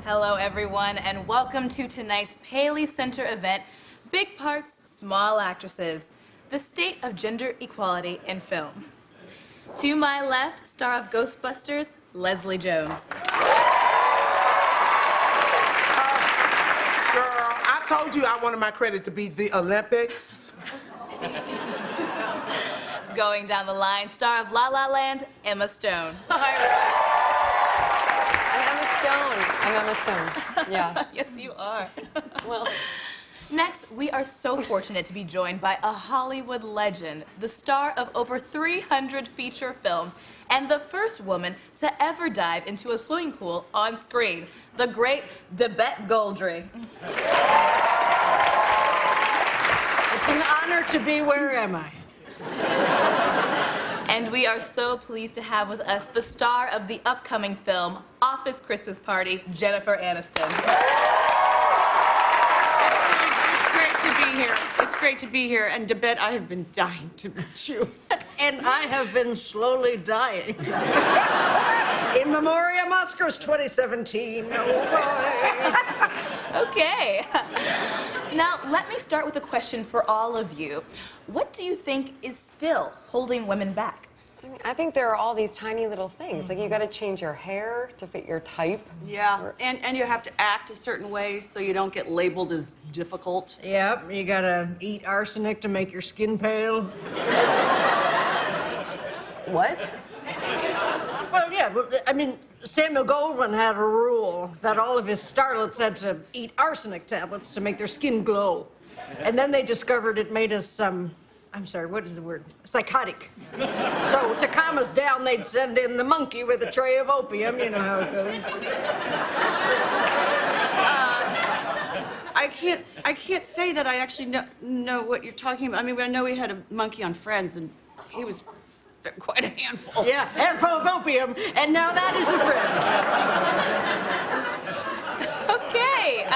Hello, everyone, and welcome to tonight's Paley Center event, Big Parts, Small Actresses, the state of gender equality in film. To my left, star of Ghostbusters, Leslie Jones. Girl, I told you I wanted my credit to be the Olympics. Going down the line, star of La La Land, Emma Stone. I'm Emma Stone. Yeah. Yes, you are. Well, Next, we are so fortunate to be joined by a Hollywood legend, the star of over 300 feature films, and the first woman to ever dive into a swimming pool on screen, the great Debette Goldry. It's an honor to be where am I? And we are so pleased to have with us the star of the upcoming film, Office Christmas Party, Jennifer Aniston. It's great to be here. And Debette, I have been dying to meet you. And I have been slowly dying. In memoriam Oscars 2017. Oh, boy. Okay. Now, let me start with a question for all of you. What do you think is still holding women back? I think there are all these tiny little things. Like, you got to change your hair to fit your type. Yeah, and you have to act a certain way so you don't get labeled as difficult. Yep, you gotta eat arsenic to make your skin pale. What? Well, yeah, I mean, Samuel Goldwyn had a rule that all of his starlets had to eat arsenic tablets to make their skin glow. And then they discovered it made us, I'm sorry, what is the word? Psychotic. So to calm us down, they'd send in the monkey with a tray of opium. You know how it goes. I can't say that I actually know what you're talking about. I mean, I know we had a monkey on Friends, and he was quite a handful. Yeah, handful of opium, and now that is a friend. Okay.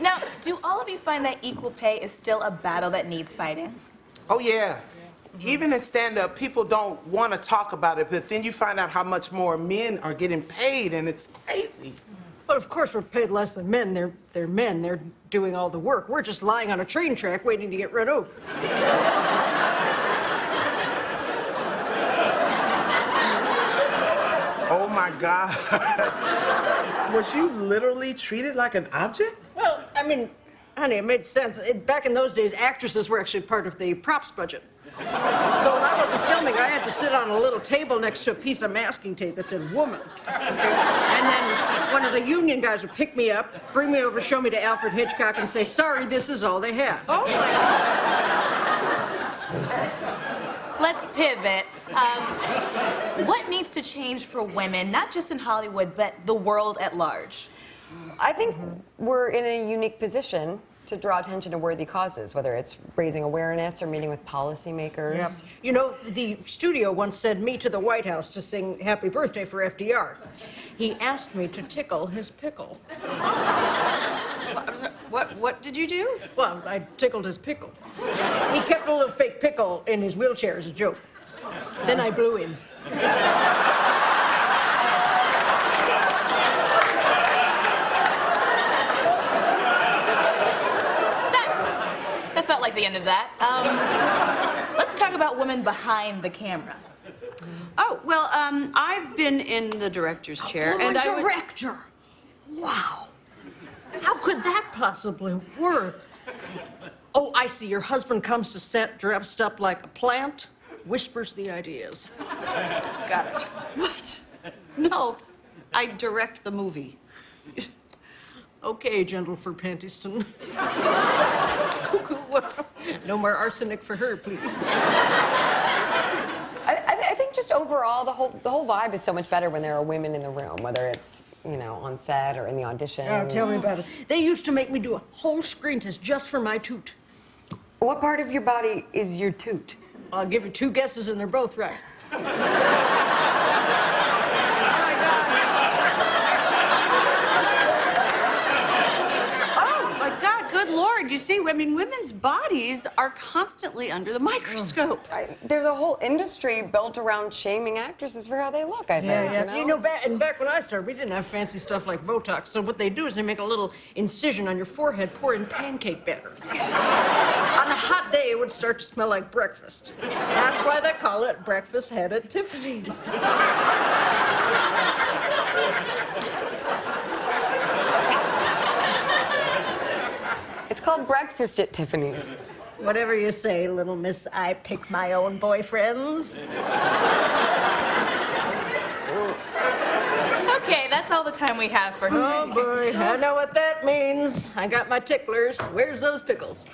Now, do all of you find that equal pay is still a battle that needs fighting? Oh, yeah. Even in stand-up, people don't want to talk about it, but then you find out how much more men are getting paid, and it's crazy. Well, of course, we're paid less than men. They're men. They're doing all the work. We're just lying on a train track waiting to get run over. Oh, my God. Was you literally treated like an object? Well, I mean, honey, it made sense. Back in those days, actresses were actually part of the props budget. So when I wasn't filming, I had to sit on a little table next to a piece of masking tape that said woman. And then one of the union guys would pick me up, bring me over, show me to Alfred Hitchcock, and say, sorry, this is all they have. Oh, my God. Let's pivot. What needs to change for women, not just in Hollywood, but the world at large? I think we're in a unique position to draw attention to worthy causes, whether it's raising awareness or meeting with policymakers. Yeah. You know, the studio once sent me to the White House to sing Happy Birthday for FDR. He asked me to tickle his pickle. What did you do? Well, I tickled his pickle. He kept a little fake pickle in his wheelchair as a joke. Then I blew him. That felt like the end of that. Let's talk about women behind the camera. Oh, well, I've been in the director's chair. Oh, and a director! Wow. How could that possibly work? Oh, I see. Your husband comes to set dressed up like a plant, whispers the ideas. Got it. What? No, I direct the movie. Okay, Jennifer Pantiston. Cuckoo. No more arsenic for her, please. I think just overall, the whole vibe is so much better when there are women in the room, whether it's, you know, on set or in the audition. Oh, tell me about it. They used to make me do a whole screen test just for my toot. What part of your body is your toot? I'll give you two guesses, and they're both right. Oh, my God, good Lord. hard. You see, I mean, women's bodies are constantly under the microscope. There's a whole industry built around shaming actresses for how they look, I think. You know, back when I started, we didn't have fancy stuff like Botox. So what they do is they make a little incision on your forehead, pour in pancake batter. On a hot day, it would start to smell like breakfast. That's why they call it breakfast head at Tiffany's. It's called Breakfast at Tiffany's. Whatever you say, little miss, I pick my own boyfriends. Okay, that's all the time we have for today. Oh, boy, I know what that means. I got my ticklers. Where's those pickles?